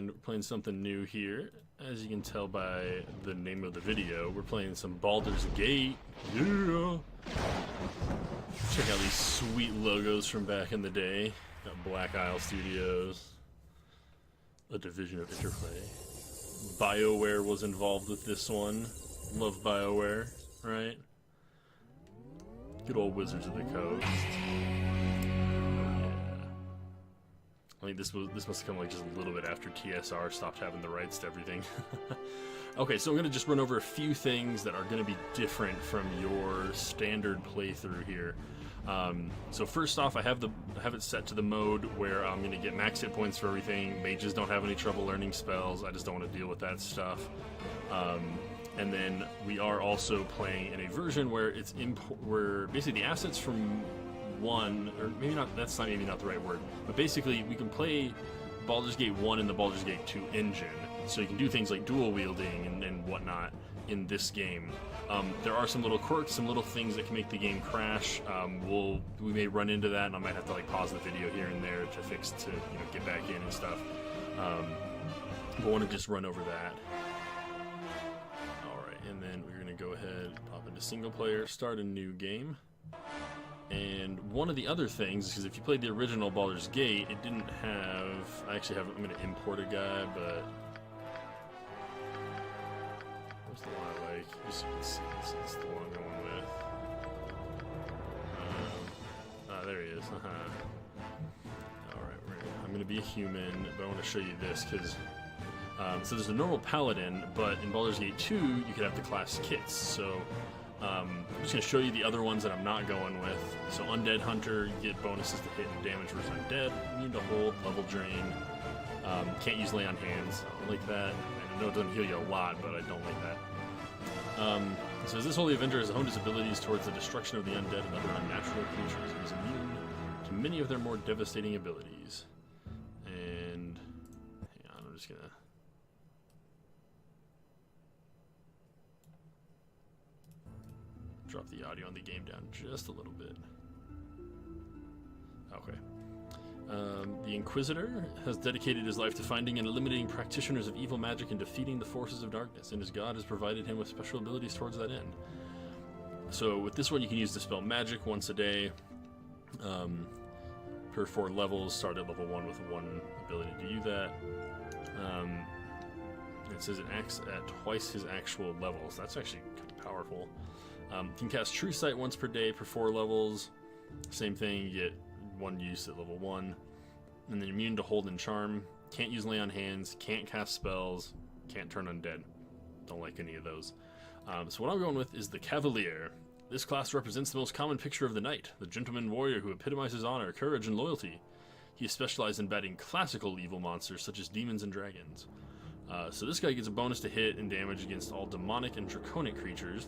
and we're playing something new here. As you can tell by the name of the video, we're playing some Baldur's Gate. Yeah! Check out these sweet logos from back in the day. Got Black Isle Studios, a division of Interplay. BioWare was involved with this one. Love BioWare, right? Good old Wizards of the Coast. I think this must have come like just a little bit after TSR stopped having the rights to everything. Okay, so I'm going to just run over a few things that are going to be different from your standard playthrough here. So first off, I have it set to the mode where I'm going to get max hit points for everything. Mages don't have any trouble learning spells. I just don't want to deal with that stuff. And then we are also playing in a version where it's where basically the assets from one, or maybe not, that's not maybe not the right word, but basically we can play Baldur's Gate 1 and the Baldur's Gate 2 engine, so you can do things like dual wielding and whatnot in this game. There are some little quirks, some little things that can make the game crash. We may run into that, and I might have to like pause the video here and there to get back in and stuff. But I want to just run over that. All right, and then we're gonna go ahead, pop into single player, start a new game. And one of the other things, because if you played the original Baldur's Gate, it didn't have... I'm going to import a guy, but... What's the one I like? Just so you can see, this is the one I'm going with. There he is. Alright, I'm going to be a human, but I want to show you this, because... so there's a normal paladin, but in Baldur's Gate 2, you could have the class kits, so... I'm just going to show you the other ones that I'm not going with. So Undead Hunter, you get bonuses to hit and damage versus undead. Immune to hold, level drain. Can't use lay on hands. I don't like that. I know it doesn't heal you a lot, but I don't like that. It says this Holy Avenger has honed his abilities towards the destruction of the undead and other unnatural creatures, and is immune to many of their more devastating abilities. And hang on, I'm just going to... drop the audio on the game down just a little bit. Okay. The Inquisitor has dedicated his life to finding and eliminating practitioners of evil magic and defeating the forces of darkness, and his god has provided him with special abilities towards that end. So with this one, you can use Dispel Magic once a day. Per 4 levels, start at level 1 with 1 ability to do that. It says it acts at twice his actual levels. That's actually kind of powerful. Can cast True Sight once per day per 4 levels. Same thing, you get 1 use at level 1. And then immune to hold and charm. Can't use lay on hands, can't cast spells, can't turn undead. Don't like any of those. So what I'm going with is the Cavalier. This class represents the most common picture of the knight, the gentleman warrior who epitomizes honor, courage, and loyalty. He is specialized in battling classical evil monsters such as demons and dragons. So this guy gets a bonus to hit and damage against all demonic and draconic creatures.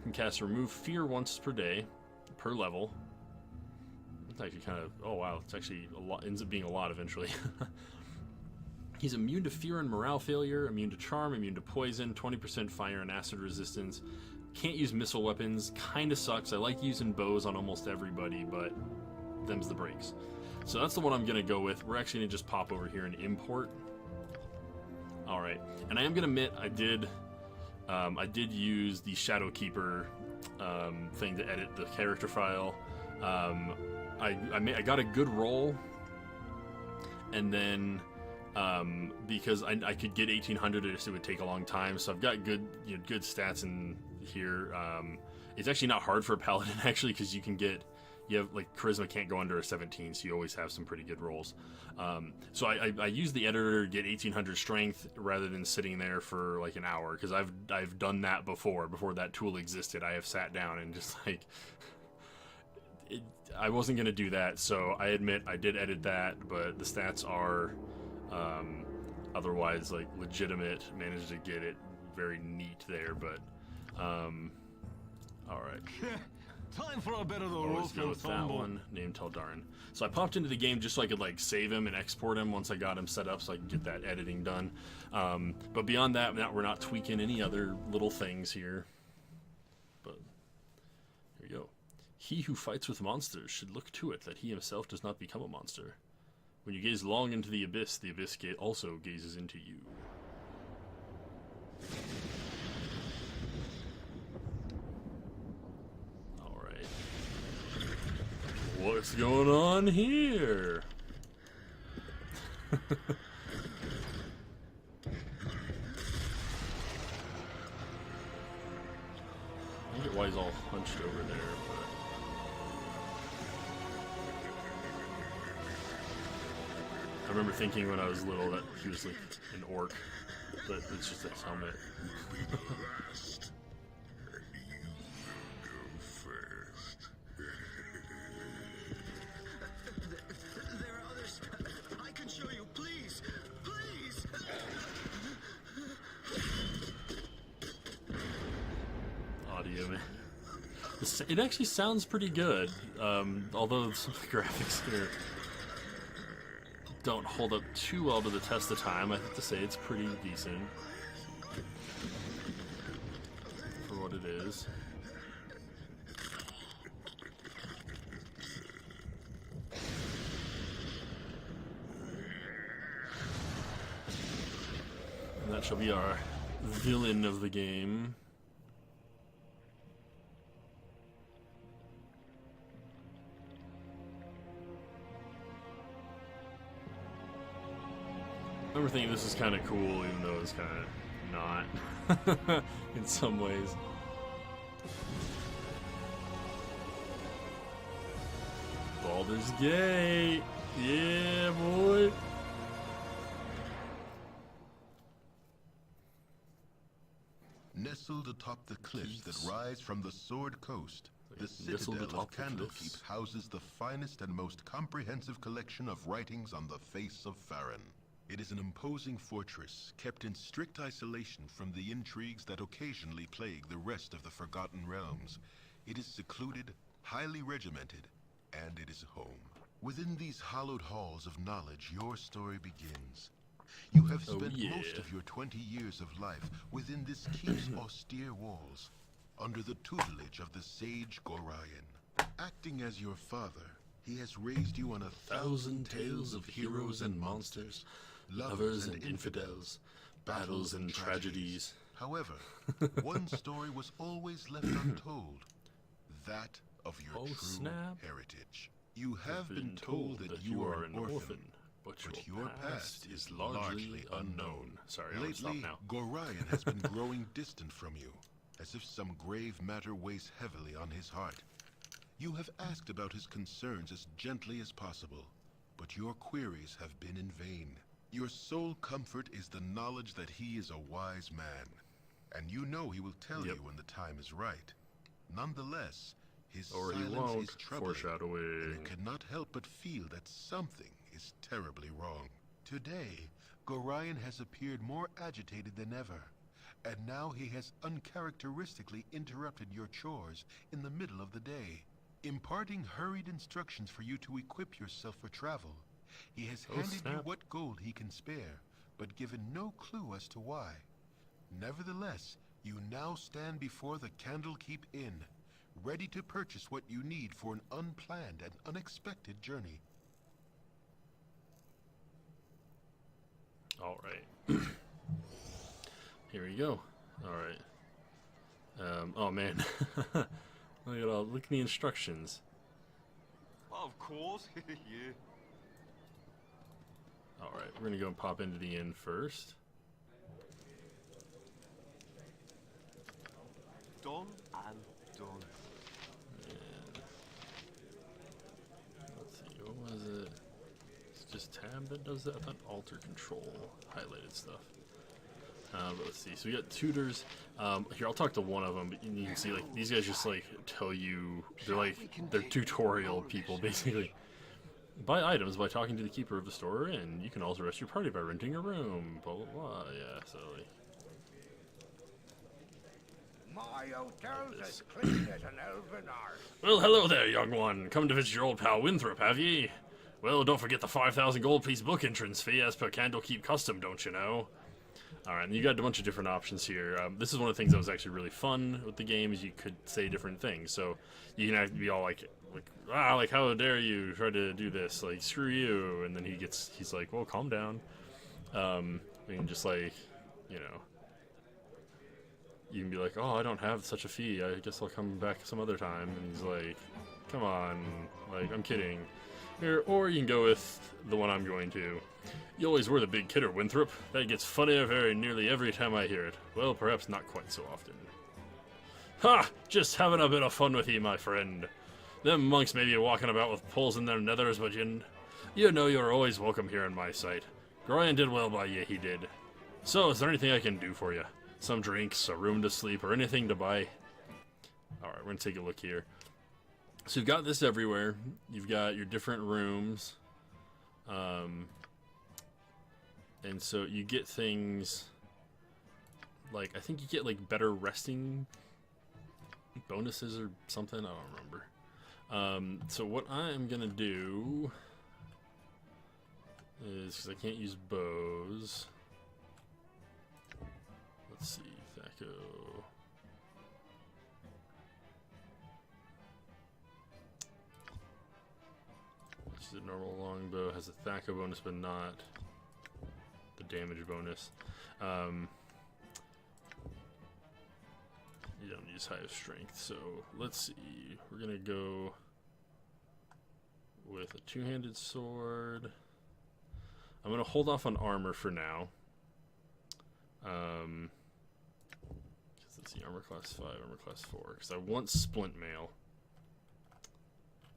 Can cast Remove Fear once per day, per level. It's actually kind of... Oh wow, it's actually a lot. Ends up being a lot eventually. He's immune to fear and morale failure, immune to charm, immune to poison, 20% fire and acid resistance. Can't use missile weapons. Kind of sucks. I like using bows on almost everybody, but them's the breaks. So that's the one I'm going to go with. We're actually going to just pop over here and import. Alright, and I am going to admit I did use the Shadow Keeper thing to edit the character file. I got a good roll, and then because I could get 1800, it would take a long time. So I've got good stats in here. It's actually not hard for a paladin actually, because you have like charisma can't go under a 17, so you always have some pretty good rolls. So I use the editor to get 1800 strength rather than sitting there for like an hour, because I've done that before that tool existed. I have sat down and just like I wasn't gonna do that, so I admit I did edit that, but the stats are otherwise like legitimate. Managed to get it very neat there, but all right. Time for a bit of the Always go with that one, named Teldarin. So I popped into the game just so I could like save him and export him once I got him set up, so I could get that editing done. But beyond that, we're not tweaking any other little things here. But here we go. He who fights with monsters should look to it that he himself does not become a monster. When you gaze long into the abyss also gazes into you. Alright. What's going on here? I get why he's all hunched over there, but... I remember thinking when I was little that he was like an orc, but it's just his helmet. There are others. I can show you, please, please. Audio, man. It actually sounds pretty good, although some of the graphics here don't hold up too well to the test of time. I have to say it's pretty decent for what it is. And that shall be our villain of the game. I remember thinking this is kind of cool, even though it's kind of not in some ways. Baldur's Gate! Yeah, boy! Nestled atop the cliffs that rise from the Sword Coast, the Nestled citadel of atop the Candlekeep cliffs. houses the finest and most comprehensive collection of writings on the face of Faerun. It is an imposing fortress, kept in strict isolation from the intrigues that occasionally plague the rest of the Forgotten Realms. It is secluded, highly regimented, and it is home. Within these hallowed halls of knowledge, your story begins. You have spent most of your 20 years of life within this keep's austere walls, under the tutelage of the sage Gorion. Acting as your father, he has raised you on 1,000 tales of heroes and monsters, Lovers and infidels, battles and tragedies. However, one story was always left untold. That of your true heritage. You have been told that you are an orphan, but your past is largely unknown. Sorry, I will stop Lately, now. Gorion has been growing distant from you, as if some grave matter weighs heavily on his heart. You have asked about his concerns as gently as possible, but your queries have been in vain. Your sole comfort is the knowledge that he is a wise man, and you know he will tell you when the time is right. Nonetheless, his silence is troubling, and you cannot help but feel that something is terribly wrong. Today, Gorion has appeared more agitated than ever, and now he has uncharacteristically interrupted your chores in the middle of the day, imparting hurried instructions for you to equip yourself for travel. He has handed you what gold he can spare, but given no clue as to why. Nevertheless, you now stand before the Candlekeep Inn, ready to purchase what you need for an unplanned and unexpected journey. Alright. Here we go. Alright. Oh man. Look at the instructions. Of course, yeah. Alright, we're gonna go and pop into the inn first. Done and done. And let's see, what was it? It's just tab that does that? I thought alter control highlighted stuff. But let's see, so we got tutors. Here, I'll talk to one of them, but you can see, like, these guys just, like, tell you, they're tutorial people, basically. Buy items by talking to the keeper of the store, and you can also rest your party by renting a room, blah, blah, blah. Yeah, so, like... My hotel's as clean as an elven arse. Well, hello there, young one. Come to visit your old pal Winthrop, have ye? Well, don't forget the 5,000 gold piece book entrance fee as per Candlekeep custom, don't you know? Alright, and you got a bunch of different options here. This is one of the things that was actually really fun with the game, is you could say different things. So you can be all like, like how dare you try to do this? Like screw you. And then he's like, well, calm down. And just like, you know, you can be like, oh, I don't have such a fee. I guess I'll come back some other time. And he's like, come on, like I'm kidding. Or you can go with the one I'm going to. You always were the big kidder, Winthrop. That gets funnier very nearly every time I hear it. Well, perhaps not quite so often. Ha! Just having a bit of fun with you, my friend. Them monks may be walking about with poles in their nethers, but you know you're always welcome here in my sight. Brian did well by you, he did. So, is there anything I can do for you? Some drinks, a room to sleep, or anything to buy? Alright, we're gonna take a look here. So you've got this everywhere. You've got your different rooms. And so you get things like, I think you get like better resting bonuses or something. I don't remember. So what I'm gonna do is, because I can't use bows. Let's see, Thaco. Which is a normal longbow, has a Thaco bonus, but not the damage bonus. You don't use highest strength, so let's see. We're gonna go with a two-handed sword. I'm gonna hold off on armor for now. Let's see, armor class 5, armor class 4, because I want splint mail.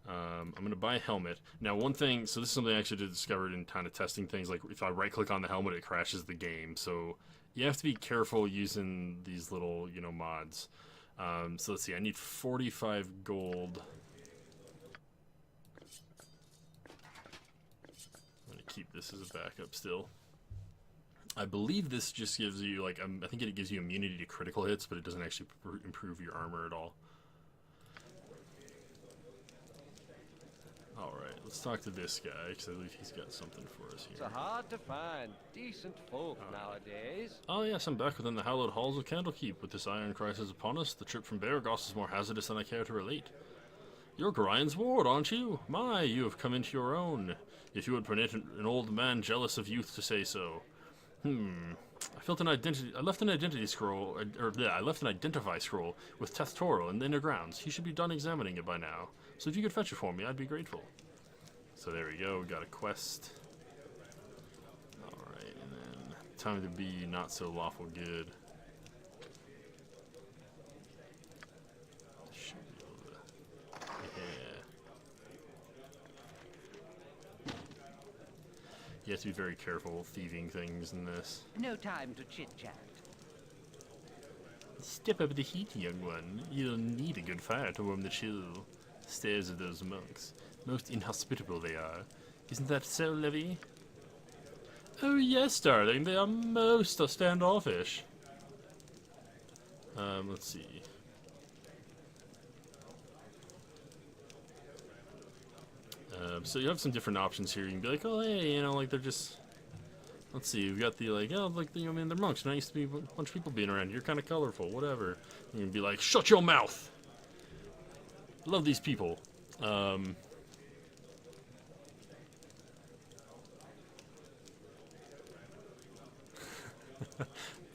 I'm gonna buy a helmet. Now, one thing, so this is something I actually discovered in kind of testing things, like if I right-click on the helmet, it crashes the game, so you have to be careful using these little, you know, mods. So let's see, I need 45 gold. I'm gonna keep this as a backup still. I believe this just gives you, like, I think it gives you immunity to critical hits, but it doesn't actually improve your armor at all. Alright, let's talk to this guy, because I believe he's got something for us here. It's hard to find decent folk nowadays. Oh yes, I'm back within the hallowed halls of Candlekeep. With this iron crisis upon us, the trip from Baragos is more hazardous than I care to relate. You're Grion's ward, aren't you? My, you have come into your own. If you would permit an old man jealous of youth to say so. I left an identity scroll, I left an identify scroll with Tethtoril in the inner grounds. He should be done examining it by now. So if you could fetch it for me, I'd be grateful. So there we go, we got a quest. Alright, and then time to be not so lawful good. Should be able to, yeah. You have to be very careful thieving things in this. No time to chit-chat. Step up the heat, young one. You'll need a good fire to warm the chill stares of those monks. Most inhospitable they are. Isn't that so, Levy? Oh yes, darling, they are most standoffish. Let's see. So you have some different options here. You can be like, oh hey, you know, like they're just... Let's see, we've got the like, oh, like, I mean, they're monks. Not used to be a bunch of people being around. You're kind of colorful, whatever. You can be like, shut your mouth! Love these people.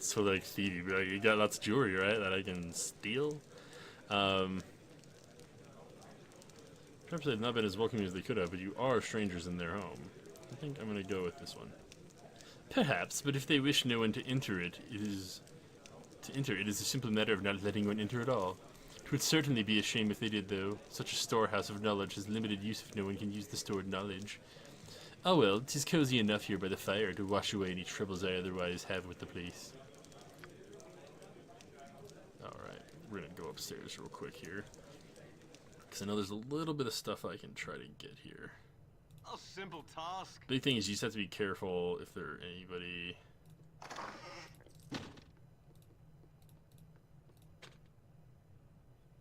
So like thieving, like, you got lots of jewelry, right, that I can steal? Perhaps they've not been as welcoming as they could have, but you are strangers in their home. I think I'm gonna go with this one. Perhaps, but if they wish no one to enter it, it is a simple matter of not letting one enter at all. It would certainly be a shame if they did, though. Such a storehouse of knowledge has limited use if no one can use the stored knowledge. Oh well, 'tis cozy enough here by the fire to wash away any troubles I otherwise have with the place. Alright, we're gonna go upstairs real quick here. Because I know there's a little bit of stuff I can try to get here. A simple task. Big thing is you just have to be careful if there anybody...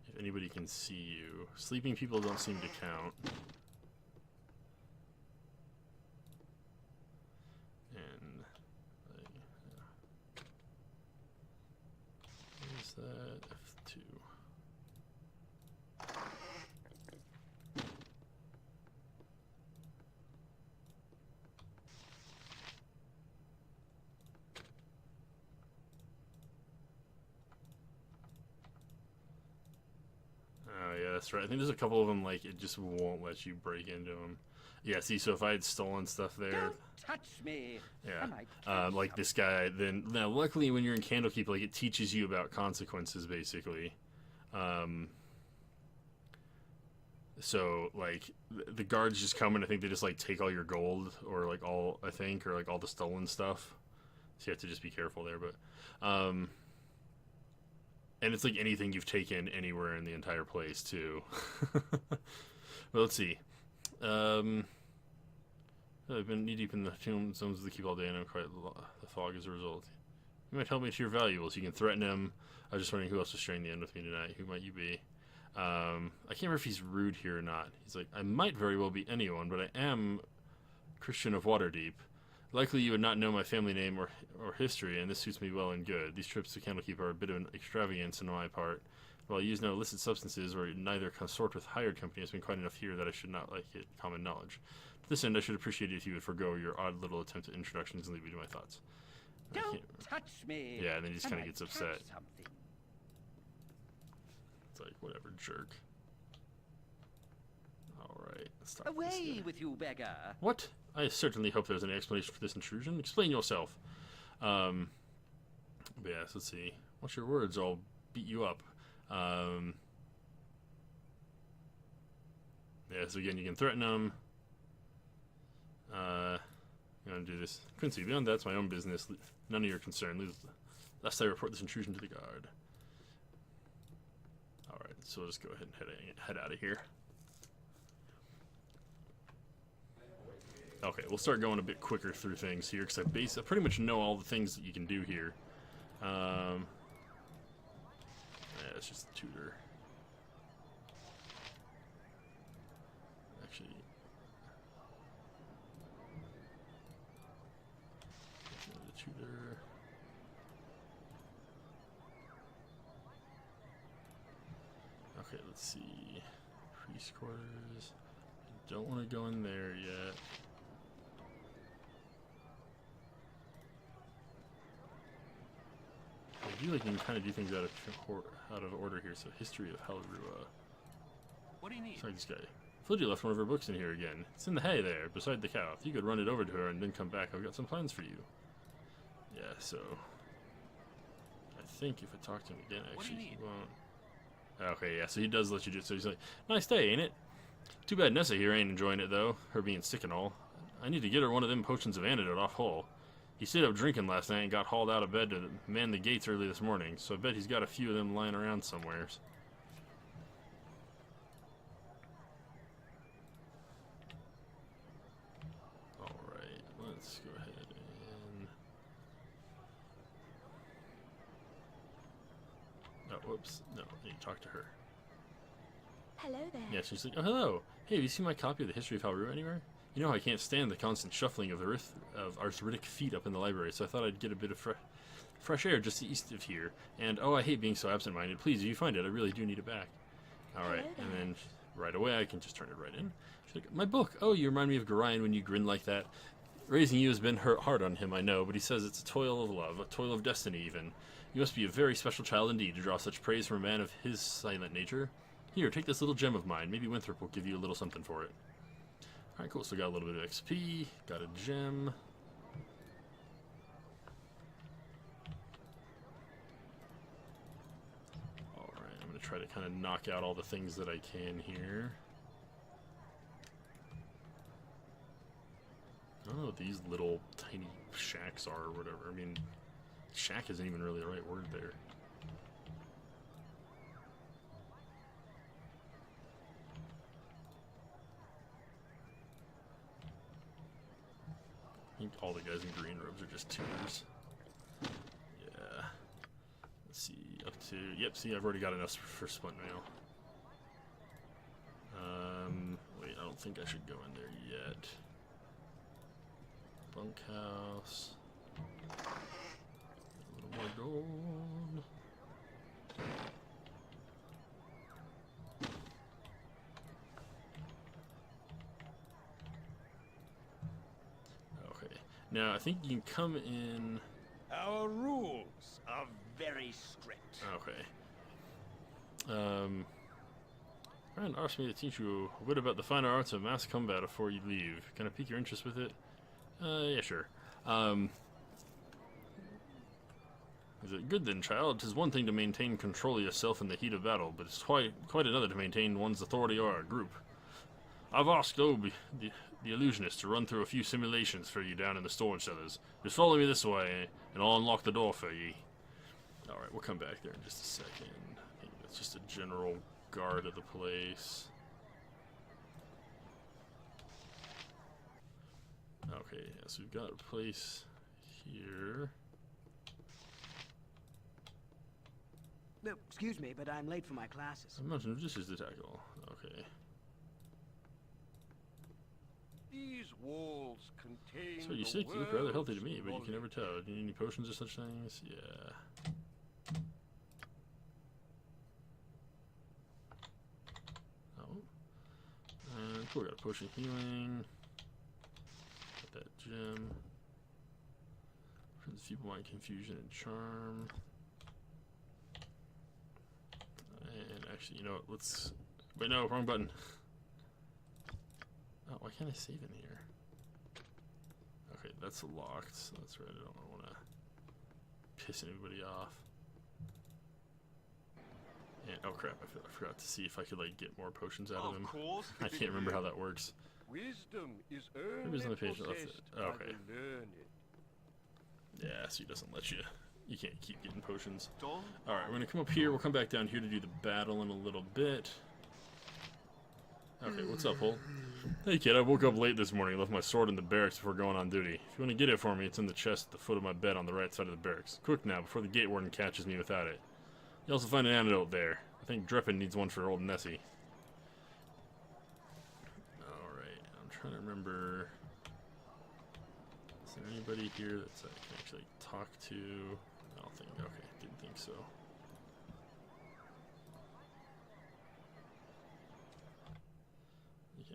If anybody can see you. Sleeping people don't seem to count. And... what is that? F2. chest, right? I think there's a couple of them, like, it just won't let you break into them. Yeah, see, so if I had stolen stuff there... Don't touch me. Yeah, like this guy, then... Now, luckily, when you're in Candlekeep, like, it teaches you about consequences, basically. So, like, the guards just come and I think they just, like, take all your gold, or, like, all, I think, or, like, all the stolen stuff. So you have to just be careful there, but... And it's like anything you've taken anywhere in the entire place, too. Well, let's see. I've been knee-deep in the tomb zones of the keep all day, and I'm quite the fog as a result. You might help me to your valuables. You can threaten him. I was just wondering who else is sharing the end with me tonight. Who might you be? I can't remember if he's rude here or not. He's like, I might very well be anyone, but I am Christian of Waterdeep. Likely you would not know my family name or history, and this suits me well and good. These trips to Candlekeep are a bit of an extravagance on my part. While I use no illicit substances or neither consort with hired company, it's been quite enough here that I should not like it common knowledge. To this end, I should appreciate it if you would forego your odd little attempt at introductions and leave me to my thoughts. Don't touch me. Yeah, and then he just kind of gets upset. Something. It's like, whatever, jerk. Alright, let's talk to this Away guy. with you, beggar. What? I certainly hope there's an explanation for this intrusion. Explain yourself. But yeah, so let's see. What's your words? I'll beat you up. Yeah, so again, you can threaten them. I'm gonna do this. Quincy, beyond that's my own business. None of your concern. Lest I report this intrusion to the guard. Alright, so we'll just go ahead and head out of here. Okay, we'll start going a bit quicker through things here, because I pretty much know all the things that you can do here. Yeah, it's just a tutor. Actually... the tutor... Okay, let's see... Priest quarters... I don't want to go in there yet. I feel like you can kind of do things out of order here. So, history of Halrua. What do you need? Sorry, this guy. Flugy left one of her books in here again. It's in the hay there, beside the cow. If you could run it over to her and then come back, I've got some plans for you. Yeah, so... I think if I talk to him again, actually, he won't... Okay, yeah, so he does let you do it. So he's like, nice day, ain't it? Too bad Nessa here ain't enjoying it, though. Her being sick and all. I need to get her one of them potions of antidote off Hull. He stayed up drinking last night and got hauled out of bed to man the gates early this morning, so I bet he's got a few of them lying around somewheres. Alright, let's go ahead and... Oh, whoops. No, I need to talk to her. Hello there. Yeah, she's like, oh, hello. Hey, have you seen my copy of the History of Halrua anywhere? You know, I can't stand the constant shuffling of arthritic feet up in the library, so I thought I'd get a bit of fresh air just east of here. And, oh, I hate being so absent-minded. Please, if you find it, I really do need it back. Alright, and then right away I can just turn it right in. She's like, my book. Oh, you remind me of Gorion when you grin like that. Raising you has been hard on him, I know, but he says it's a toil of love, a toil of destiny even. You must be a very special child indeed to draw such praise from a man of his silent nature. Here, take this little gem of mine. Maybe Winthrop will give you a little something for it. Alright, cool. So got a little bit of XP. Got a gem. Alright, I'm going to try to kind of knock out all the things that I can here. I don't know what these little tiny shacks are or whatever. I mean, shack isn't even really the right word there. I think all the guys in green robes are just tutors. Yeah. Let's see, up to... Yep, see, I've already got enough for splint mail. Wait, I don't think I should go in there yet. Bunkhouse. A little more gold. Now, I think you can come in... Our rules are very strict. Okay. Friend asked me to teach you a bit about the finer arts of mass combat before you leave. Can I pique your interest with it? Yeah, sure. Is it good then, child? 'Tis one thing to maintain control of yourself in the heat of battle, but it's quite another to maintain one's authority over a group. I've asked Obi, the illusionist, to run through a few simulations for you down in the storage cellars. Just follow me this way, and I'll unlock the door for ye. Alright, we'll come back there in just a second. I think that's just a general guard of the place. Okay, yeah, so we've got a place here. No, excuse me, but I'm late for my classes. I imagine this is the tackle. Okay. These walls contain. So you say you look rather healthy to me, but you can never tell. Do you need any potions or such things? Yeah. Oh. And cool, we got a potion healing. Got that gem. Friends, feeble mind, confusion, and charm. And actually, you know what? Let's. Wait, no, wrong button. Oh, why can't I save in here? Okay, that's locked, so that's right. I don't want to piss anybody off. And, oh crap, I forgot to see if I could like get more potions out of him. I can't remember how that works. Wisdom is Maybe it's on the page that left possessed it. by Okay. the learned. Yeah, so he doesn't let you. You can't keep getting potions. Alright, we're gonna come up here. We'll come back down here to do the battle in a little bit. Okay, what's up, Hole? Hey kid, I woke up late this morning and left my sword in the barracks before going on duty. If you want to get it for me, it's in the chest at the foot of my bed on the right side of the barracks. Quick now, before the gate warden catches me without it. You also find an antidote there. I think Dreppin needs one for old Nessie. Alright, I'm trying to remember... Is there anybody here that I can actually talk to? I don't think... Okay, didn't think so.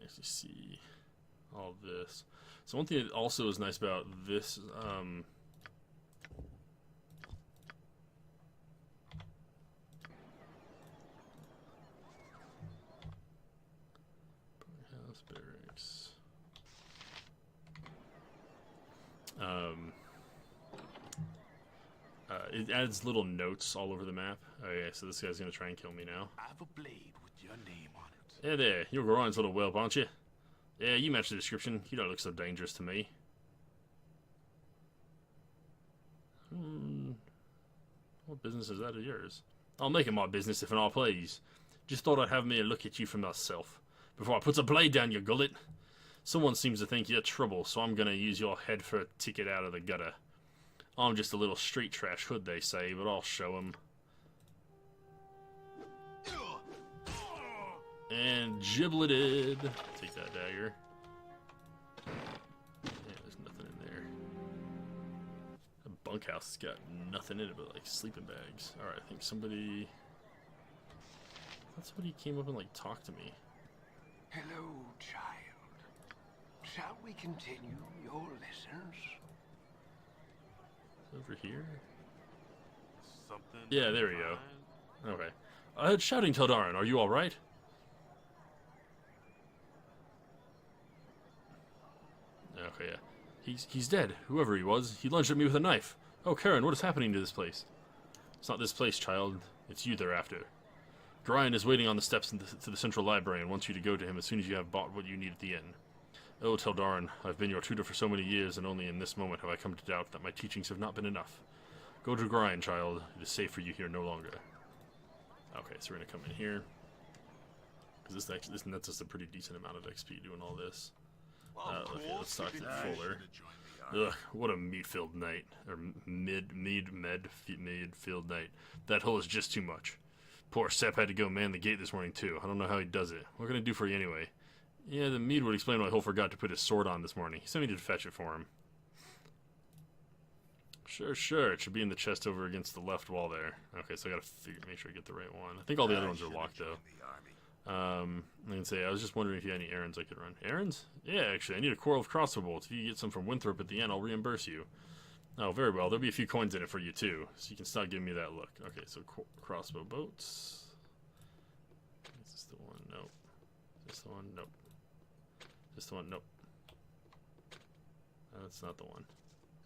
Actually see all this. So one thing that also is nice about this house barracks. It adds little notes all over the map. Oh yeah, so this guy's gonna try and kill me now. I have a blade with your name on it. Hey there, you're Gorion's little whelp, aren't you? Yeah, you match the description. You don't look so dangerous to me. What business is that of yours? I'll make it my business if I'll please. Just thought I'd have me a look at you for myself, before I put a blade down your gullet. Someone seems to think you're trouble, so I'm gonna use your head for a ticket out of the gutter. I'm just a little street trash hood, they say, but I'll show 'em. And gibleted. Take that dagger. Yeah, there's nothing in there. The bunkhouse has got nothing in it but like sleeping bags. Alright, I think somebody... I thought somebody came up and like talked to me. Hello, child. Shall we continue your lessons? Over here? Something. Yeah, there we go. Okay. I heard shouting, Teldarin. Are you alright? Okay, yeah. He's dead. Whoever he was, he lunged at me with a knife. Oh, Karen, what is happening to this place? It's not this place, child. It's you they're after. Brian is waiting on the steps to the central library and wants you to go to him as soon as you have bought what you need at the inn. Oh, Teldarin, I've been your tutor for so many years, and only in this moment have I come to doubt that my teachings have not been enough. Go to Grind, child. It is safe for you here no longer. Okay, so we're gonna come in here. Because this nets us a pretty decent amount of XP doing all this. Okay, let's talk to Fuller. Ugh, what a meat-filled night. Or mead-filled night. That hole is just too much. Poor Sepp had to go man the gate this morning, too. I don't know how he does it. What can I do for you anyway? Yeah, the mead would explain why Hole forgot to put his sword on this morning. He sent me to fetch it for him. Sure. It should be in the chest over against the left wall there. Okay, so I gotta make sure I get the right one. I think all the other ones are locked, though. I can say, I was just wondering if you had any errands I could run. Errands? Yeah, actually, I need a quarrel of crossbow bolts. If you get some from Winthrop at the end, I'll reimburse you. Oh, very well. There'll be a few coins in it for you, too. So you can stop giving me that look. Okay, so crossbow bolts. this the one? Nope. Is this the one? Nope. Is this the one? Nope. That's not the one.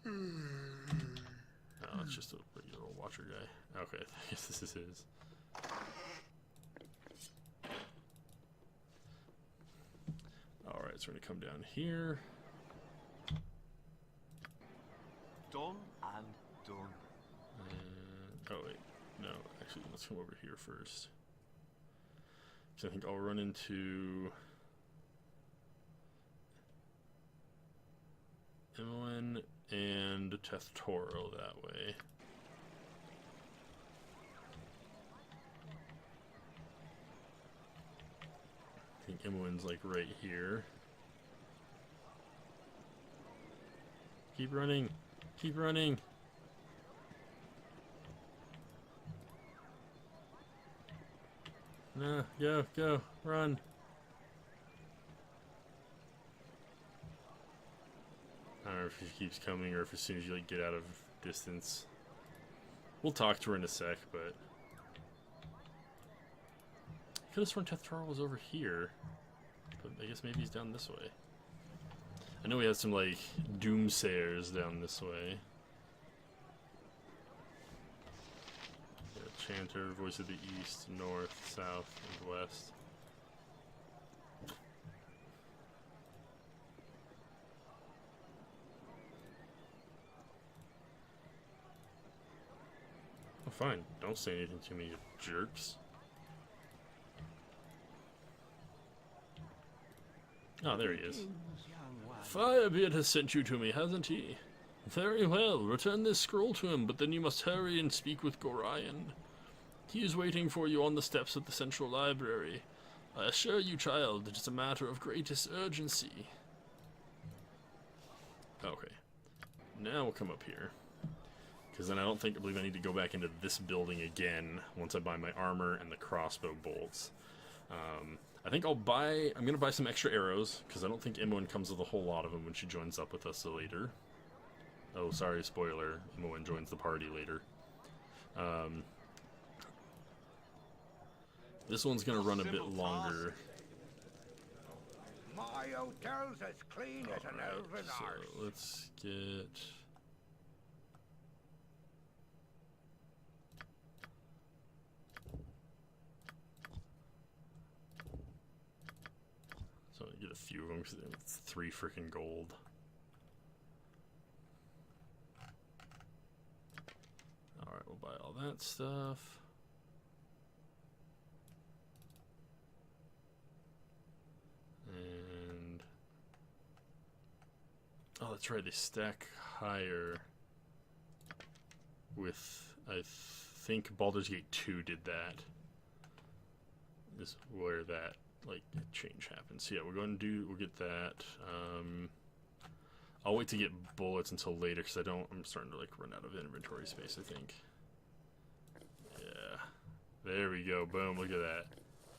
No, it's just a regular old watcher guy. Okay, I guess this is his. Alright, so we're gonna come down here. Done and done. And, oh wait, no, actually let's come over here first. So I think I'll run into Imoen and Testoro that way. I think Imoen's like right here. Keep running! Keep running! No, go, go, run! I don't know if he keeps coming or if as soon as you like get out of distance. We'll talk to her in a sec, but I could have sworn Tethrar was over here, but I guess maybe he's down this way. I know we had some like doomsayers down this way. Yeah, Chanter, Voice of the East, North, South, and West. Oh, fine. Don't say anything to me, you jerks. Oh, there he is. Firebeard has sent you to me, hasn't he? Very well. Return this scroll to him, but then you must hurry and speak with Gorion. He is waiting for you on the steps of the Central Library. I assure you, child, it is a matter of greatest urgency. Okay. Now we'll come up here. Because then I believe I need to go back into this building again once I buy my armor and the crossbow bolts. I think I'm going to buy some extra arrows, because I don't think Imoen comes with a whole lot of them when she joins up with us later. Oh, sorry, spoiler. Imoen joins the party later. This one's going to run a bit longer. My hotel's as clean as an elven So arse. let's get... So I get a few of them because it's 3 freaking gold. Alright, we'll buy all that stuff. And... oh, that's right, they stack higher with... I think Baldur's Gate 2 did that. Is where that like change happens. So yeah, we'll get that. I'll wait to get bullets until later because I'm starting to like run out of inventory space, I think. Yeah. There we go. Boom, look at that.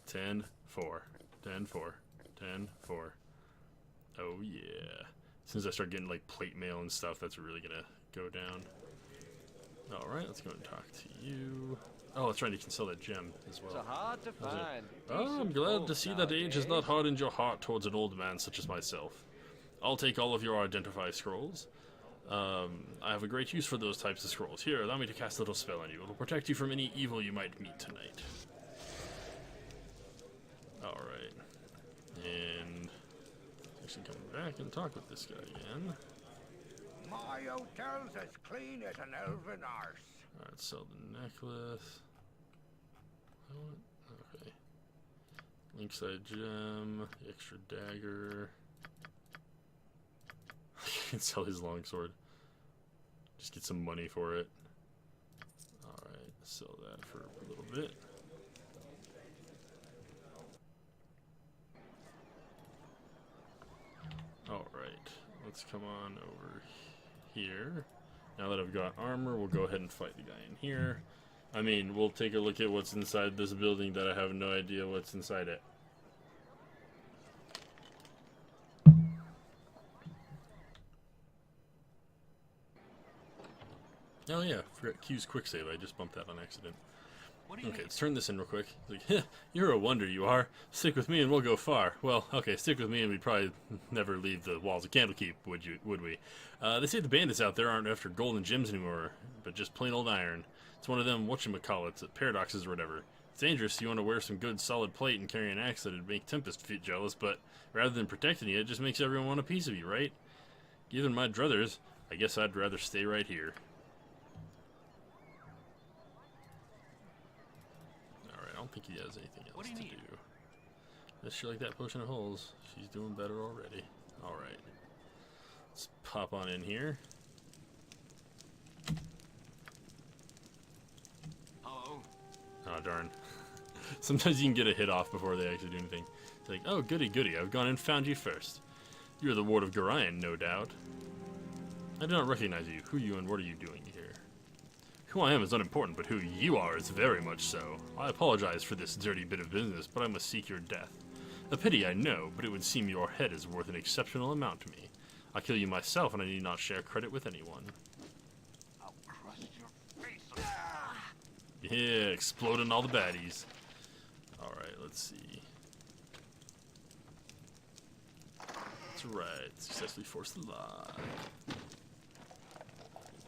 10, 4. 10, 4. 10, 4. Oh yeah. As soon as I start getting like plate mail and stuff, that's really gonna go down. Alright, let's go and talk to you. Oh, that's right, you can sell that gem as well. So hard to find. Oh, I'm glad to see that age has not hardened your heart towards an old man such as myself. I'll take all of your identify scrolls. I have a great use for those types of scrolls. Here, allow me to cast a little spell on you. It will protect you from any evil you might meet tonight. Alright. And... actually come back and talk with this guy again. My hotel's as clean as an elven arse. Alright, sell the necklace. Okay. Linkside gem, the extra dagger. I can sell his longsword. Just get some money for it. Alright, sell that for a little bit. Alright, let's come on over here. Now that I've got armor, we'll go ahead and fight the guy in here. I mean, we'll take a look at what's inside this building that I have no idea what's inside it. Oh yeah, forgot Q's quick save. I just bumped that on accident. Okay, let's turn this in real quick. Like, you're a wonder, you are. Stick with me and we'll go far. Well, okay, stick with me and we'd probably never leave the walls of Candlekeep, would we? They say the bandits out there aren't after gold and gems anymore, but just plain old iron. It's one of them whatchamacallits, paradoxes or whatever. It's dangerous. You want to wear some good solid plate and carry an axe that'd make Tempest fit jealous, but rather than protecting you, it just makes everyone want a piece of you, right? Given my druthers, I guess I'd rather stay right here. Alright, I don't think he has anything else to do. Does she like that potion of holes? She's doing better already. Alright. Let's pop on in here. Hello. Oh, darn. Sometimes you can get a hit off before they actually do anything. It's like, oh, goody, goody, I've gone and found you first. You're the ward of Gorion, no doubt. I do not recognize you. Who are you and what are you doing here? Who I am is unimportant, but who you are is very much so. I apologize for this dirty bit of business, but I must seek your death. A pity, I know, but it would seem your head is worth an exceptional amount to me. I'll kill you myself, and I need not share credit with anyone. I'll crust your face. Yeah, exploding all the baddies. Alright, let's see. That's right, successfully forced the lie.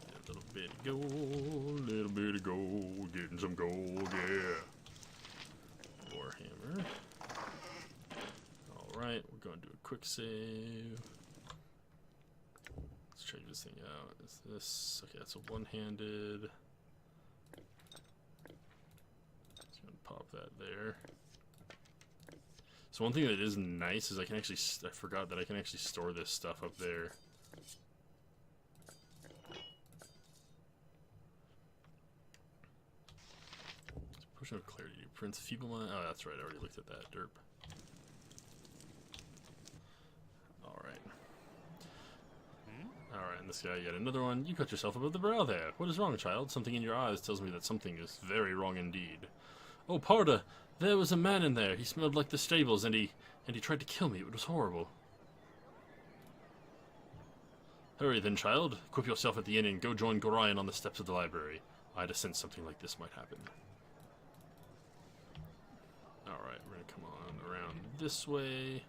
A little bit to go, little bit to go, getting some gold, yeah. Warhammer. Alright, we're going to do a quick save. Let's change this thing out. Is this, okay, that's a one-handed. Just gonna pop that there. So one thing that is nice is I can actually, I forgot that I can actually store this stuff up there. Potion of Clarity, Prince Feeble Mind. Oh, that's right, I already looked at that. Derp. Alright. Alright, and this guy, yet another one. You cut yourself above the brow there. What is wrong, child? Something in your eyes tells me that something is very wrong indeed. Oh, Parda! There was a man in there. He smelled like the stables, and he tried to kill me. It was horrible. Hurry then, child. Equip yourself at the inn and go join Gorion on the steps of the library. I had a sense something like this might happen. Alright, we're gonna come on around this way.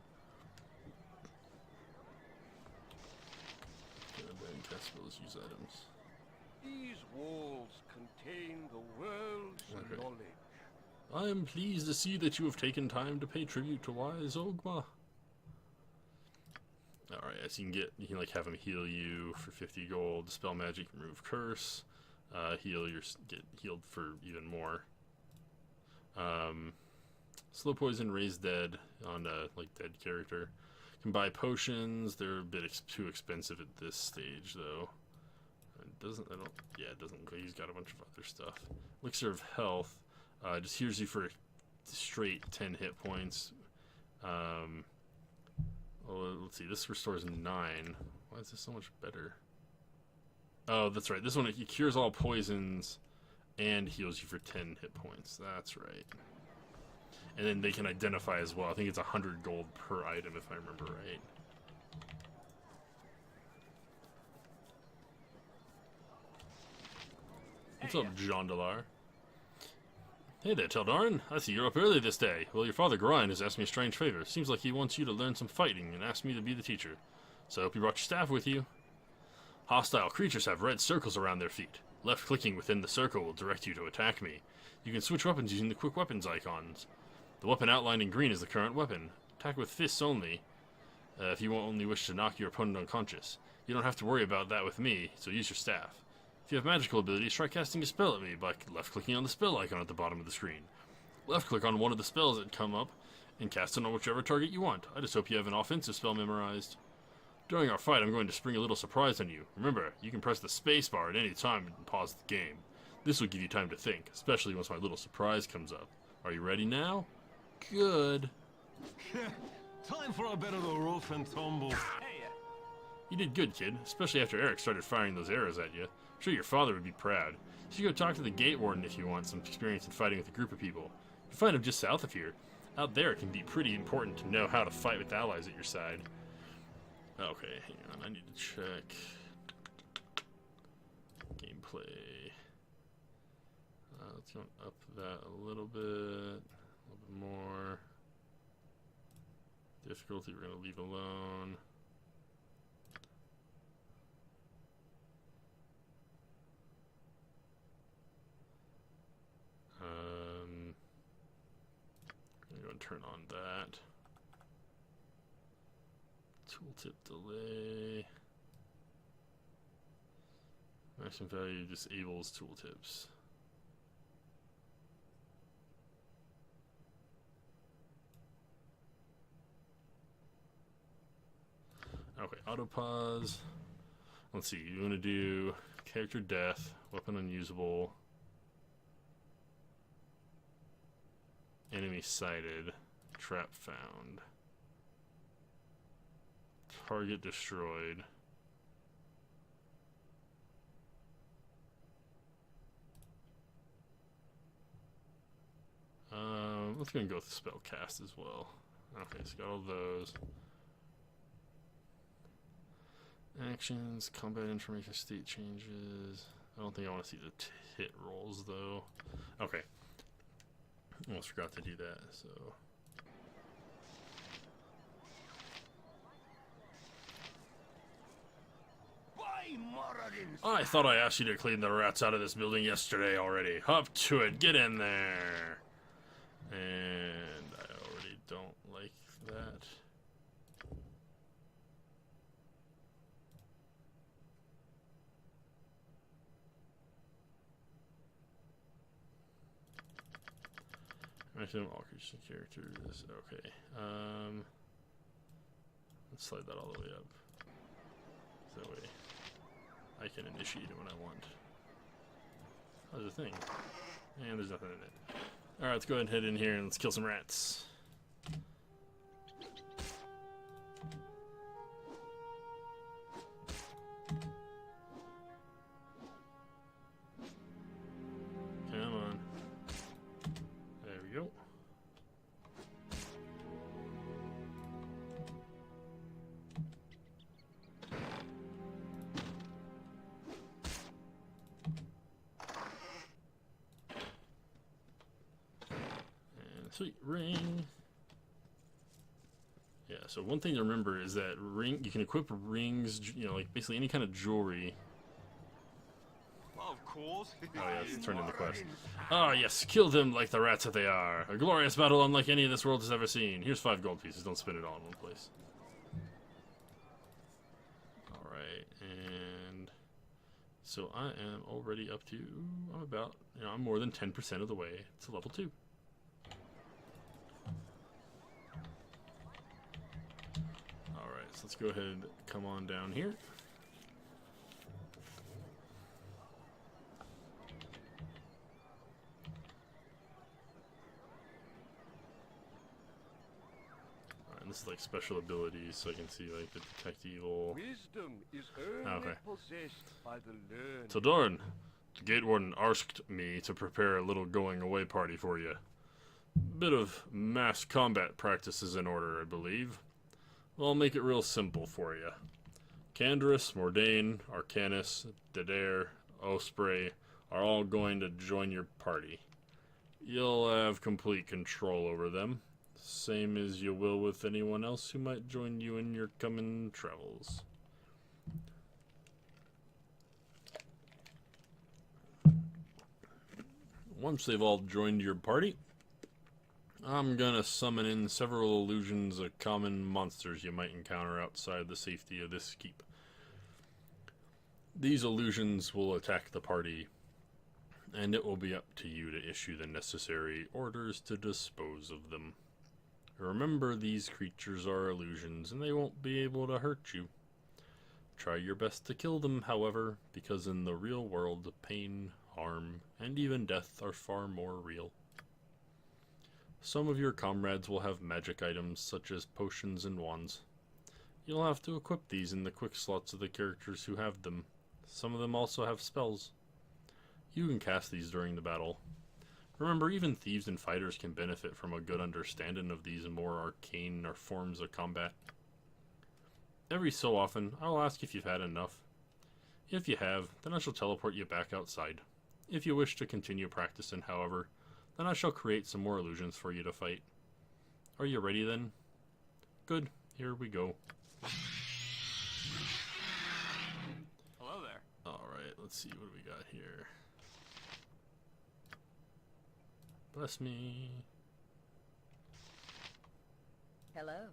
And cast spells, use items. These walls contain the world's Okay. knowledge. I am pleased to see that you have taken time to pay tribute to wise Ogma. Alright, so you can like have him heal you for 50 gold, dispel magic, remove curse, get healed for even more. Slow poison, raise dead on a like dead character. Can buy potions, they're a bit too expensive at this stage though. It doesn't look like he's got a bunch of other stuff. Elixir of health. Just heals you for straight 10 hit points. Let's see. This restores 9. Why is this so much better? Oh, that's right. This one, it cures all poisons and heals you for 10 hit points. That's right. And then they can identify as well. I think it's 100 gold per item, if I remember right. What's up, Jondalar? Hey there, Teldarin. I see you're up early this day. Well, your father, Grind, has asked me a strange favor. Seems like he wants you to learn some fighting and asked me to be the teacher. So I hope you brought your staff with you. Hostile creatures have red circles around their feet. Left-clicking within the circle will direct you to attack me. You can switch weapons using the quick weapons icons. The weapon outlined in green is the current weapon. Attack with fists only, if you only wish to knock your opponent unconscious. You don't have to worry about that with me, so use your staff. If you have magical abilities, try casting a spell at me by left-clicking on the spell icon at the bottom of the screen. Left-click on one of the spells that come up, and cast it on whichever target you want. I just hope you have an offensive spell memorized. During our fight, I'm going to spring a little surprise on you. Remember, you can press the space bar at any time and pause the game. This will give you time to think, especially once my little surprise comes up. Are you ready now? Good. Time for a bit of the rough and tumble. You did good, kid, especially after Eric started firing those arrows at you. I'm sure your father would be proud. You should go talk to the Gate Warden if you want some experience in fighting with a group of people. You find him just south of here. Out there, it can be pretty important to know how to fight with allies at your side. Okay, hang on, I need to check gameplay. let's go up that a little bit more. Difficulty we're going to leave alone. I'm going to go and turn on that. Tooltip delay. Maximum value disables tooltips. Okay, auto pause. Let's see, you want to do character death, weapon unusable, enemy sighted, trap found, target destroyed. Let's go and go with the spell cast as well. Okay, so got all those. Actions, combat information, state changes. I don't think I want to see the hit rolls though. Okay. Almost forgot to do that, so. I thought I asked you to clean the rats out of this building yesterday already. Up to it, get in there. And I already don't like that. Maximum all creatures and characters. Okay. Let's slide that all the way up. So that way I can initiate it when I want. Oh, there's a thing. And there's nothing in it. Alright, let's go ahead and head in here and let's kill some rats. Come on. There we go. Sweet ring. Yeah, so one thing to remember is that you can equip rings, you know, like basically any kind of jewelry. Of course. Oh yeah, let's turn in the quest. Ah yes, kill them like the rats that they are. A glorious battle unlike any this world has ever seen. Here's 5 gold pieces, don't spend it all in one place. Alright, and so I am already up to, I'm about, you know, I'm more than 10% of the way to level 2. Let's go ahead and come on down here. Alright, this is like special abilities, so I can see like the detect evil. Wisdom is only possessed by the learned. Teldarin, the gate warden asked me to prepare a little going away party for you. Bit of mass combat practices in order, I believe. Well, I'll make it real simple for you. Candaris, Mordain, Arcanus, Dedare, Osprey are all going to join your party. You'll have complete control over them, same as you will with anyone else who might join you in your coming travels. Once they've all joined your party, I'm gonna summon in several illusions of common monsters you might encounter outside the safety of this keep. These illusions will attack the party, and it will be up to you to issue the necessary orders to dispose of them. Remember, these creatures are illusions, and they won't be able to hurt you. Try your best to kill them, however, because in the real world, pain, harm, and even death are far more real. Some of your comrades will have magic items such as potions and wands. You'll have to equip these in the quick slots of the characters who have them. Some of them also have spells. You can cast these during the battle. Remember, even thieves and fighters can benefit from a good understanding of these more arcane or forms of combat. Every so often, I'll ask if you've had enough. If you have, then I shall teleport you back outside. If you wish to continue practicing, however, then I shall create some more illusions for you to fight. Are you ready then? Good, here we go. Hello there. Alright, let's see, what do we got here? Bless me. Hello.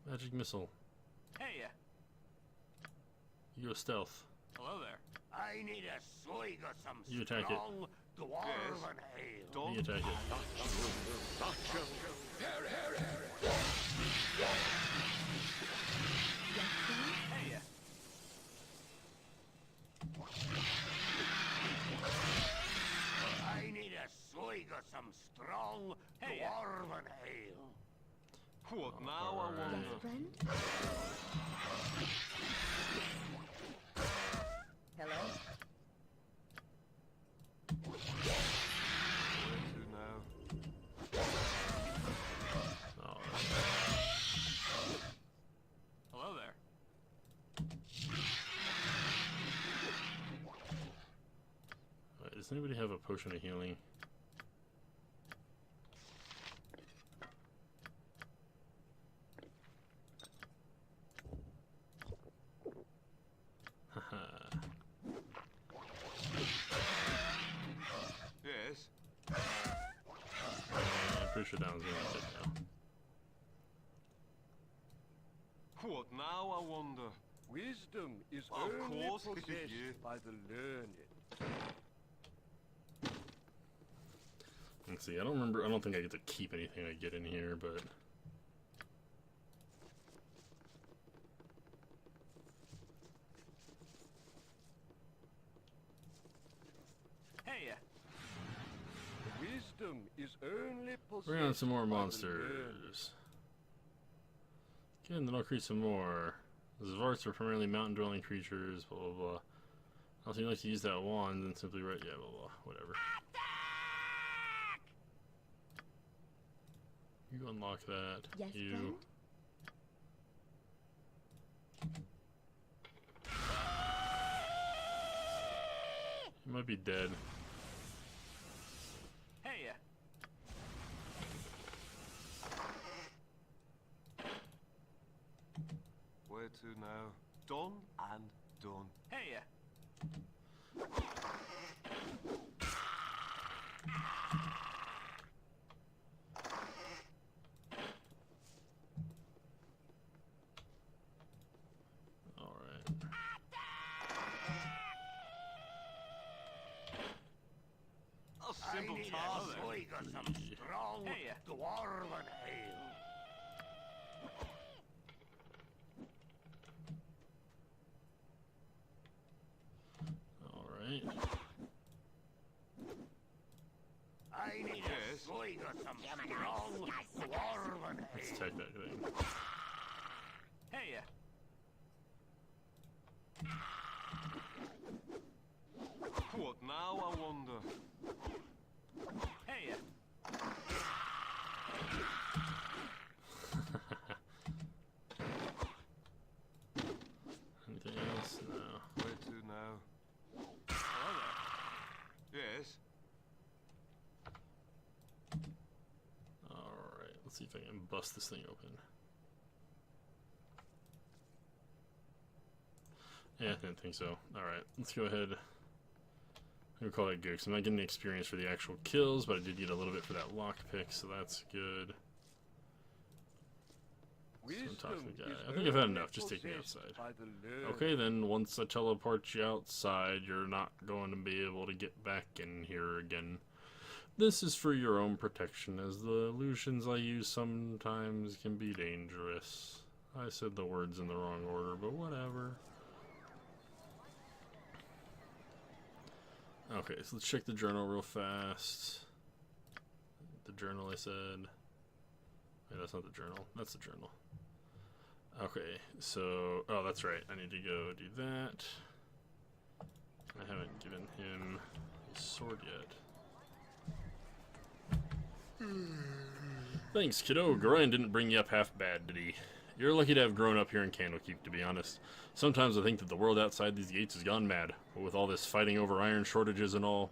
Magic missile. Hey, You a stealth. hello there. I need a swig of some You attack it. strong dwarven ale. You attack it. Hey, I need a swig of some strong dwarven ale. What now, I wonder? Yes, friend? Hello. Where to now? hello there. Alright, does anybody have a potion of healing? Haha. Yes. I'm pretty sure that one's gonna take now. What now, I wonder? Wisdom is Of only course, possessed yeah. by the learned. Let's see, I don't think I get to keep anything I get in here, but Hey, Wisdom is only possessed bring on some more by the monsters. Again, then I'll create some more. The Zvarts are primarily mountain-dwelling creatures, blah blah blah. Also, you like to use that wand, then simply write, yeah, blah blah, whatever. You unlock that. Yes, you. friend? You might be dead. hey, Where to now? Done and done. hey, Alright. A I simple need a task. swig of some strong Hey. dwarven ale. Alright. I need a Yes. swig of some strong dwarven Let's ale. attack that thing. hey, What now, I wonder? hey, Anything else? No. Where to now? hello there. Yes. Alright, let's see if I can bust this thing open. Yeah, I didn't think so. Alright, let's go ahead. I'm gonna call that good, because I'm not getting the experience for the actual kills, but I did get a little bit for that lockpick, so that's good. So I'm talking to the guy. I think I've had enough, just take me outside. Okay, then once I teleport you outside, you're not going to be able to get back in here again. This is for your own protection, as the illusions I use sometimes can be dangerous. I said the words in the wrong order, but whatever. Okay, so let's check the journal real fast. The journal I said. Wait, that's not the journal. That's the journal. Okay, so... Oh, that's right. I need to go do that. I haven't given him his sword yet. Thanks, kiddo. Gorion didn't bring you up half bad, did he? You're lucky to have grown up here in Candlekeep, to be honest. Sometimes I think that the world outside these gates has gone mad, but with all this fighting over iron shortages and all,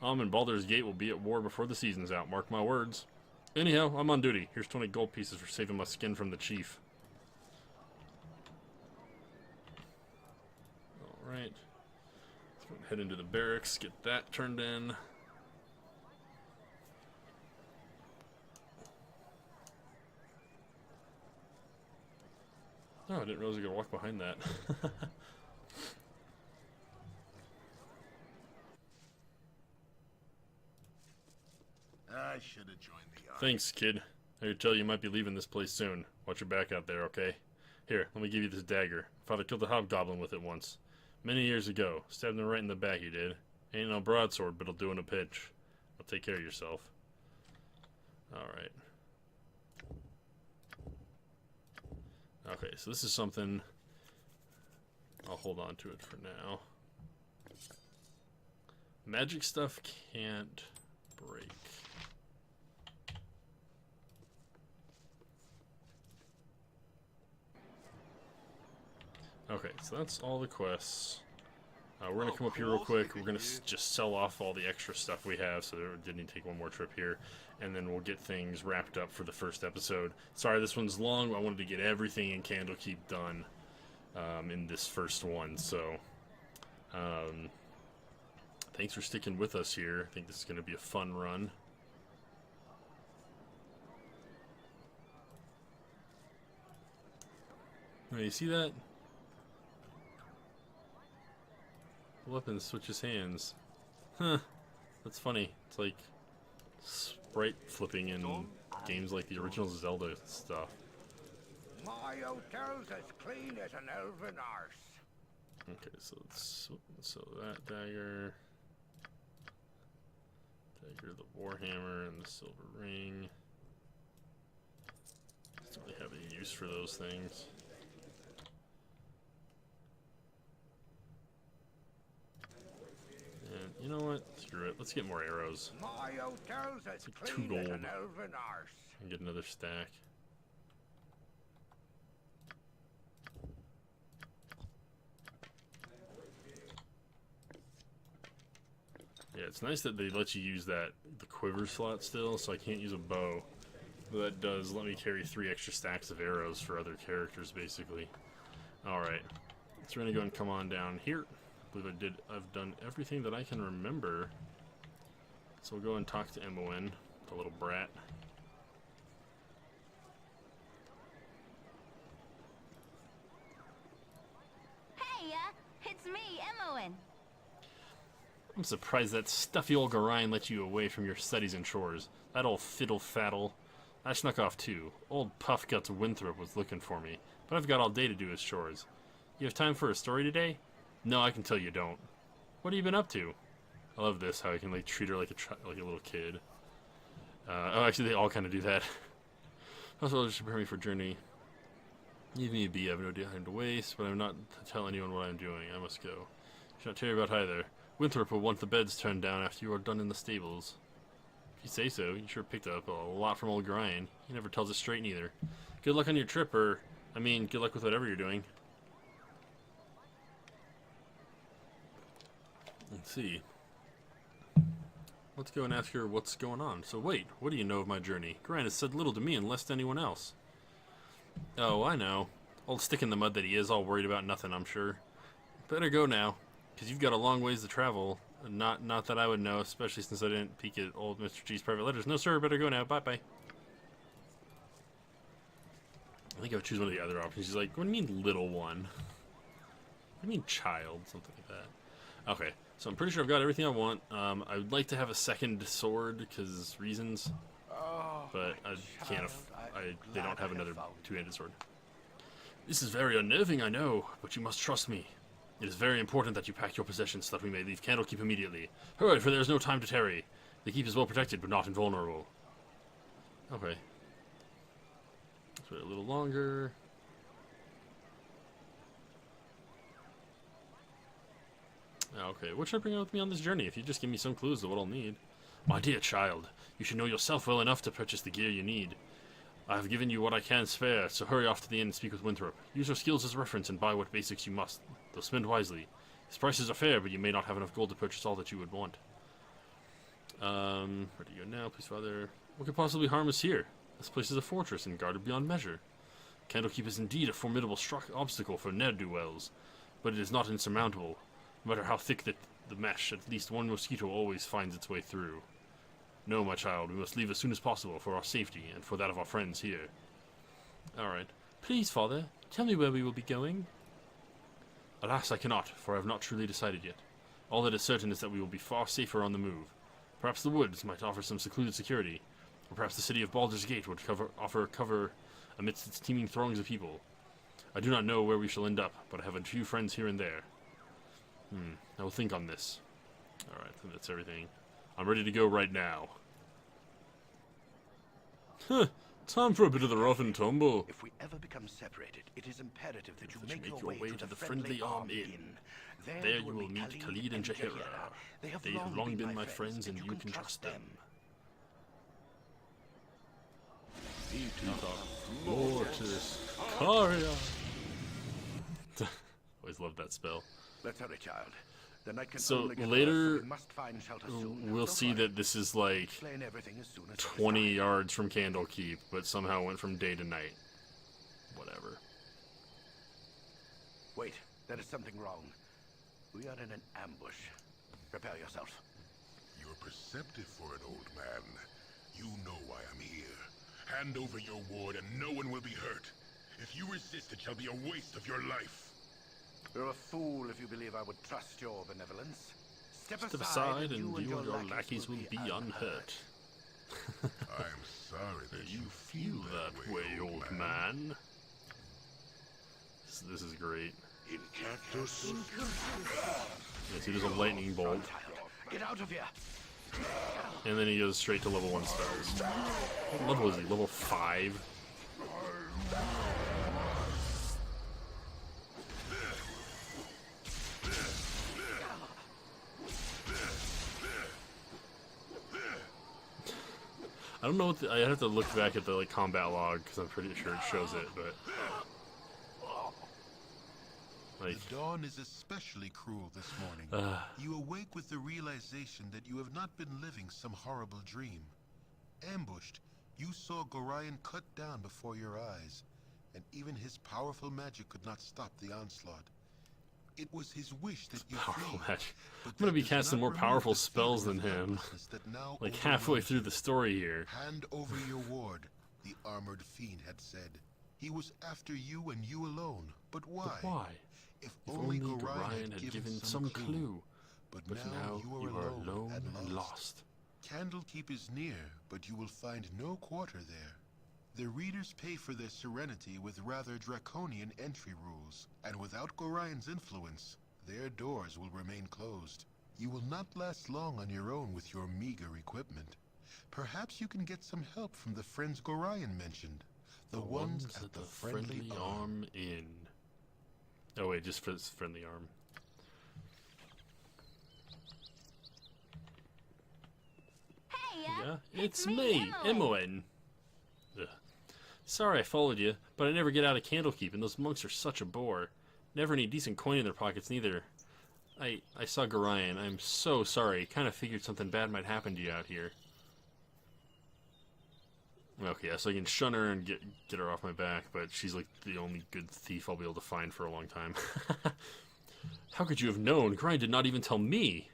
and Baldur's Gate will be at war before the season's out, mark my words. Anyhow, I'm on duty. Here's 20 gold pieces for saving my skin from the chief. Alright. Let's go head into the barracks, get that turned in. Oh, I didn't realize I could walk behind that. I should have joined the army. Thanks, kid. I could tell you might be leaving this place soon. Watch your back out there, okay? Here, let me give you this dagger. Father killed a hobgoblin with it once. Many years ago. Stabbed him right in the back, he did. Ain't no broadsword, but it'll do in a pinch. I'll take care of yourself. Alright. Okay, so this is something... I'll hold on to it for now. Magic stuff can't break. Okay, so that's all the quests. We're going to come up here real quick. We're going to just sell off all the extra stuff we have, so we didn't take one more trip here. And then we'll get things wrapped up for the first episode. Sorry, this one's long, but I wanted to get everything in Candlekeep done in this first one. So, thanks for sticking with us here. I think this is going to be a fun run. Oh, you see that? The weapon switches hands. Huh. That's funny. It's like sprite flipping in games like the original Zelda stuff. My hotel's as clean as an elven arse. Okay, so that dagger, the warhammer, and the silver ring. Don't really have any use for those things. And you know what? Screw it. Let's get more arrows. My hotel's as like 2 clean gold. as an elven arse. And get another stack. Yeah, it's nice that they let you use the quiver slot still, so I can't use a bow. But that does let me carry 3 extra stacks of arrows for other characters, basically. Alright, so we're gonna go and come on down here. I believe I've done everything that I can remember. So we'll go and talk to Emoen, the little brat. Hey, it's me, Emoen. I'm surprised that stuffy old Gorion let you away from your studies and chores. That old fiddle-faddle. I snuck off too. Old Puffguts Winthrop was looking for me, but I've got all day to do his chores. You have time for a story today? No, I can tell you don't. What have you been up to? I love this, how I can like treat her like a little kid. Oh, actually, they all kind of do that. Also, just prepare me for journey. Leave me be. I have no time to waste, but I'm not to tell anyone what I'm doing. I must go. You should not tell you about either. Winthrop will want the beds turned down after you are done in the stables. If you say so, you sure picked up a lot from old Gorion. He never tells us straight neither. Good luck on your trip, or, I mean, good luck with whatever you're doing. Let's see. Let's go and ask her what's going on. So wait, what do you know of my journey? Gorion has said little to me and less to anyone else. Oh, I know. Old stick in the mud that he is, all worried about nothing, I'm sure. Better go now, because you've got a long ways to travel. Not that I would know, especially since I didn't peek at old Mr. G's private letters. No, sir, better go now. Bye-bye. I think I would choose one of the other options. She's like, what do you mean, little one? What do you mean, child? Something like that. Okay, so I'm pretty sure I've got everything I want. I would like to have a second sword, because reasons. But I can't. They don't have another two-handed sword. This is very unnerving, I know, but you must trust me. It is very important that you pack your possessions so that we may leave Candlekeep immediately. Hurry, for there is no time to tarry. The keep is well protected, but not invulnerable. Okay. Let's wait a little longer. Okay, what should I bring out with me on this journey? If you just give me some clues to what I'll need. My dear child, you should know yourself well enough to purchase the gear you need. I have given you what I can spare, so hurry off to the inn and speak with Winthrop. Use your skills as reference and buy what basics you must, though spend wisely. His prices are fair, but you may not have enough gold to purchase all that you would want. Where do you go now, please, Father? What could possibly harm us here? This place is a fortress and guarded beyond measure. Candlekeep is indeed a formidable obstacle for ne'er-do-wells, but it is not insurmountable. No matter how thick the mesh, at least one mosquito always finds its way through. No, my child, we must leave as soon as possible for our safety and for that of our friends here. Alright. Please, Father, tell me where we will be going. Alas, I cannot, for I have not truly decided yet. All that is certain is that we will be far safer on the move. Perhaps the woods might offer some secluded security, or perhaps the city of Baldur's Gate would offer cover amidst its teeming throngs of people. I do not know where we shall end up, but I have a few friends here and there. I will think on this. Alright, I think that's everything. I'm ready to go right now. Huh, time for a bit of the rough and tumble. If we ever become separated, it is imperative that you Make make your way to the friendly arm inn. There you will meet Khalid and Jahira. They have long been my friends, and you can trust them. Mortis Caria. Always loved that spell. Let's hurry, child. The night can So only get later, worse, so we must find shelter soon. we'll Don't see worry. that this is like Explain everything as soon as 20 yards from Candlekeep, but somehow went from day to night. Whatever. Wait, there is something wrong. We are in an ambush. Prepare yourself. You're perceptive for an old man. You know why I'm here. Hand over your ward and no one will be hurt. If you resist, it shall be a waste of your life. You're a fool if you believe I would trust your benevolence. Step aside, and you and your lackeys will be unhurt. I'm sorry that You feel that way, old man. This is great. Incactus. Yes, he does a lightning bolt, Get out of here! and then he goes straight to level 1 spells. What level is he? Level 5? I don't know what I have to look back at the combat log because I'm pretty sure it shows it, but like The dawn is especially cruel this morning. You awake with the realization that you have not been living some horrible dream. Ambushed, you saw Gorion cut down before your eyes, and even his powerful magic could not stop the onslaught. It was his wish that you powerful flee, magic. but I'm gonna that be does casting not more remove powerful the spells feeling than of him. helplessness that now Like halfway overwhelms through you. the story here. Hand over your ward, the armored fiend had said. He was after you and you alone. But why? But why? If If only only Gorion Gorion had given some clue. But But now you are alone and lost. Candlekeep is near, but you will find no quarter there. The readers pay for their serenity with rather draconian entry rules, and without Gorion's influence, their doors will remain closed. You will not last long on your own with your meager equipment. Perhaps you can get some help from the friends Gorion mentioned. The ones at the friendly arm. Inn. Oh wait, just for this friendly arm. Hey, Yeah, it's me, Imoen. Ugh. Sorry I followed you, but I never get out of Candlekeep, and those monks are such a bore. Never any decent coin in their pockets, neither. I saw Gorion. I'm so sorry. Kind of figured something bad might happen to you out here. Okay, yeah, so I can shun her and get her off my back, but she's like the only good thief I'll be able to find for a long time. How could you have known? Gorion did not even tell me.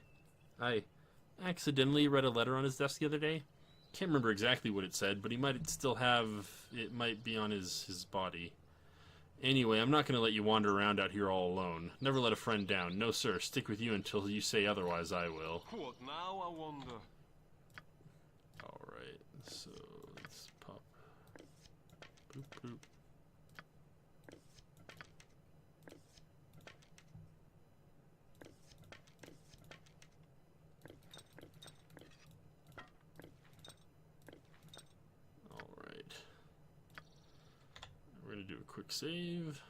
I accidentally read a letter on his desk the other day. Can't remember exactly what it said, but he might still have... It might be on his body. Anyway, I'm not going to let you wander around out here all alone. Never let a friend down. No, sir. Stick with you until you say otherwise, I will. What now, I wonder? Alright, so let's pop. Boop, boop. Alright. We're going to do a quick save.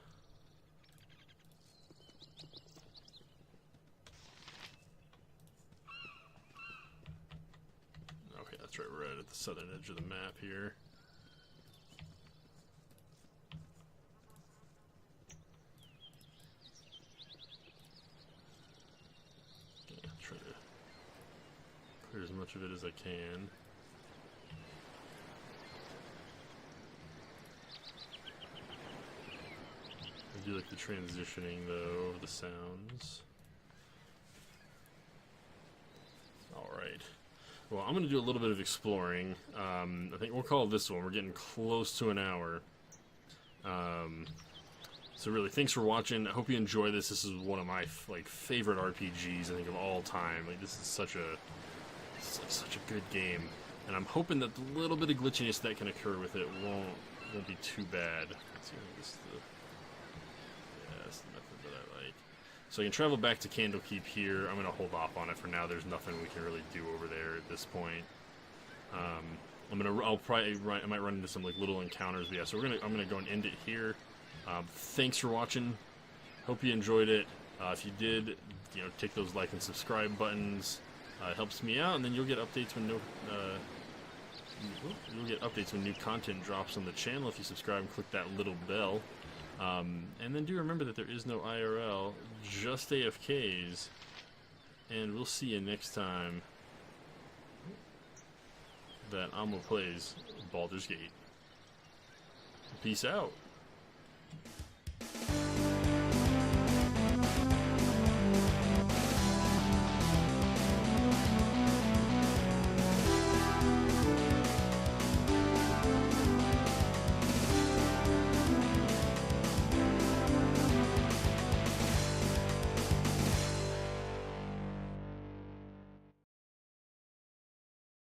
Okay, that's right, we're right at the southern edge of the map here. clear as much of it as I can. I do like the transitioning though of the sounds. Alright. Well, I'm going to do a little bit of exploring. I think we'll call this one. We're getting close to an hour. So really, thanks for watching. I hope you enjoy this. This is one of my favorite RPGs, I think, of all time. Like, this is such a good game. And I'm hoping that the little bit of glitchiness that can occur with it won't be too bad. Let's see, this is that's the method that I like. So I can travel back to Candlekeep here. I'm gonna hold off on it for now. There's nothing we can really do over there at this point. I might run into some little encounters, but yeah. So I'm gonna go and end it here. Thanks for watching. Hope you enjoyed it. If you did, take those like and subscribe buttons. It helps me out, and then you'll get updates when new content drops on the channel if you subscribe and click that little bell. And then do remember that there is no IRL, just AFKs, and we'll see you next time that Amo plays Baldur's Gate. Peace out.